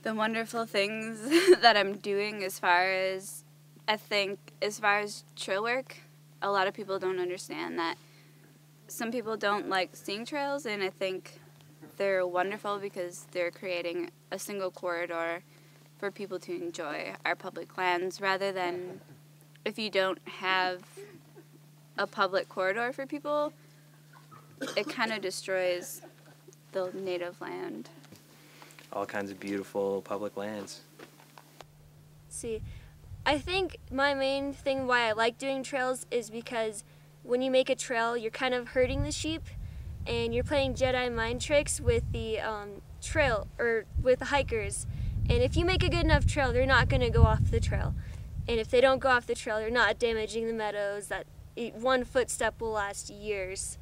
The wonderful things that I'm doing as far as trail work, a lot of people don't understand that some people don't like seeing trails, and I think they're wonderful because they're creating a single corridor for people to enjoy our public lands, rather than if you don't have a public corridor for people, it kind of destroys the native land. All kinds of beautiful public lands. See, I think my main thing why I like doing trails is because when you make a trail, you're kind of hurting the sheep, and you're playing Jedi mind tricks with the trail, or with the hikers. And if you make a good enough trail, they're not going to go off the trail. And if they don't go off the trail, they're not damaging the meadows. That one footstep will last years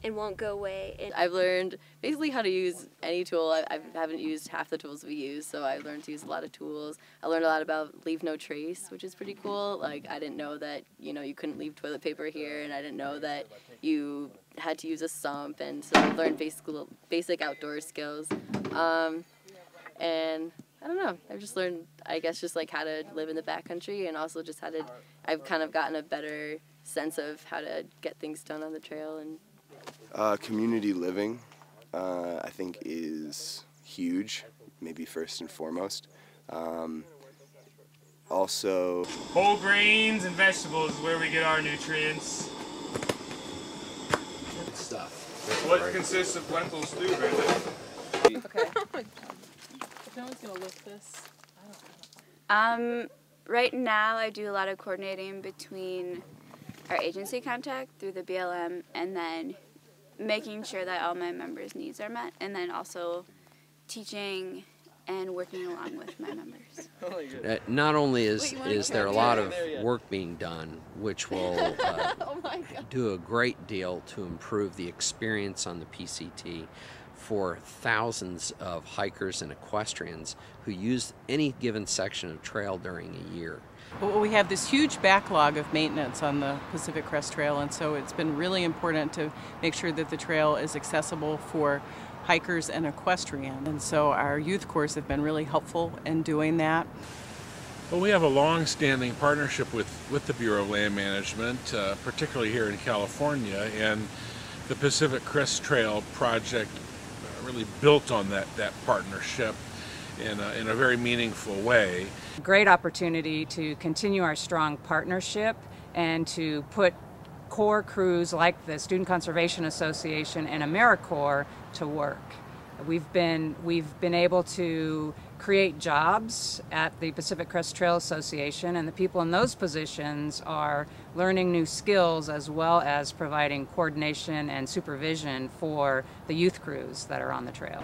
and won't go away. And I've learned basically how to use any tool. I haven't used half the tools we use, so I've learned to use a lot of tools. I learned a lot about leave no trace, which is pretty cool. Like, I didn't know that, you couldn't leave toilet paper here, and I didn't know that you had to use a sump, and so I learned basic outdoor skills. And I don't know, I've just learned, I guess, just like how to live in the backcountry, and also just I've kind of gotten a better sense of how to get things done on the trail. And community living, I think, is huge, maybe first and foremost. Also, whole grains and vegetables is where we get our nutrients. Good stuff. What consists of lentil stew, Brenda? Okay. No one's gonna lift this. Right now I do a lot of coordinating between our agency contact through the BLM, and then making sure that all my members' needs are met, and then also teaching and working along with my members. Not only is there a lot of work being done, which will do a great deal to improve the experience on the PCT for thousands of hikers and equestrians who use any given section of trail during a year. Well, we have this huge backlog of maintenance on the Pacific Crest Trail, and so it's been really important to make sure that the trail is accessible for hikers and equestrians. And so our youth corps have been really helpful in doing that. Well, we have a long-standing partnership with the Bureau of Land Management, particularly here in California, and the Pacific Crest Trail project really built on that partnership in a very meaningful way. Great opportunity to continue our strong partnership and to put Corps crews like the Student Conservation Association and AmeriCorps to work. We've been able to create jobs at the Pacific Crest Trail Association, and the people in those positions are learning new skills as well as providing coordination and supervision for the youth crews that are on the trail.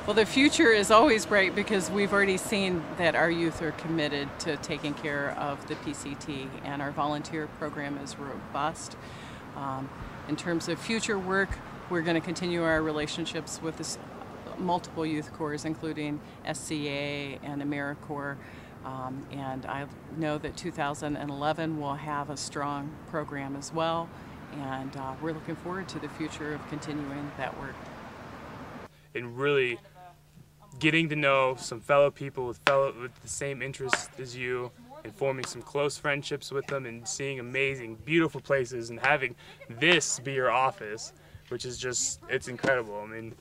Well, the future is always bright because we've already seen that our youth are committed to taking care of the PCT, and our volunteer program is robust. In terms of future work, we're going to continue our relationships with this multiple youth corps, including SCA and AmeriCorps, and I know that 2011 will have a strong program as well, and we're looking forward to the future of continuing that work. And really getting to know some fellow people with the same interests as you, and forming some close friendships with them, and seeing amazing, beautiful places, and having this be your office, which is just, it's incredible. I mean,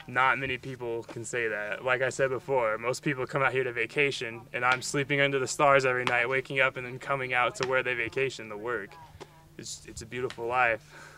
not many people can say that. Like I said before, most people come out here to vacation, and I'm sleeping under the stars every night, waking up and then coming out to where they vacation to work. It's a beautiful life.